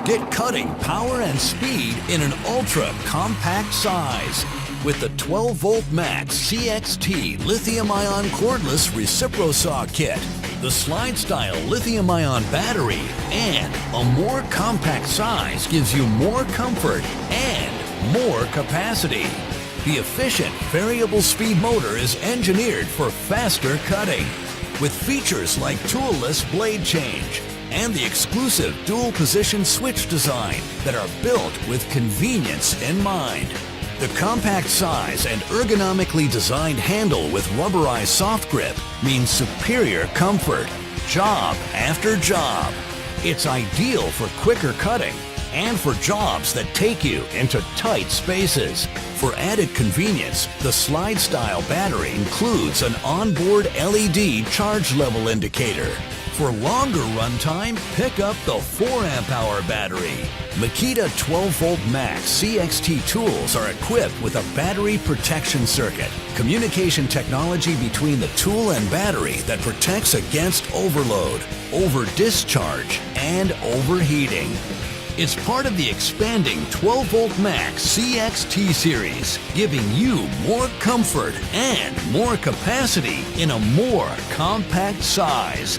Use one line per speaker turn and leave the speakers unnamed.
Get cutting power and speed in an ultra-compact size. With the 12-volt max CXT Lithium-Ion Cordless Recipro Saw Kit, the slide-style lithium-ion battery, and a more compact size gives you more comfort and more capacity. The efficient variable speed motor is engineered for faster cutting, with features like toolless blade change and the exclusive dual-position switch design that are built with convenience in mind. The compact size and ergonomically designed handle with rubberized soft grip means superior comfort, job after job. It's ideal for quicker cutting and for jobs that take you into tight spaces. For added convenience, the slide-style battery includes an onboard LED charge level indicator. For longer runtime, pick up the 4-amp-hour battery. Makita 12-volt max CXT tools are equipped with a battery protection circuit, communication technology between the tool and battery that protects against overload, over-discharge, and overheating. It's part of the expanding 12-volt max CXT series, giving you more comfort and more capacity in a more compact size.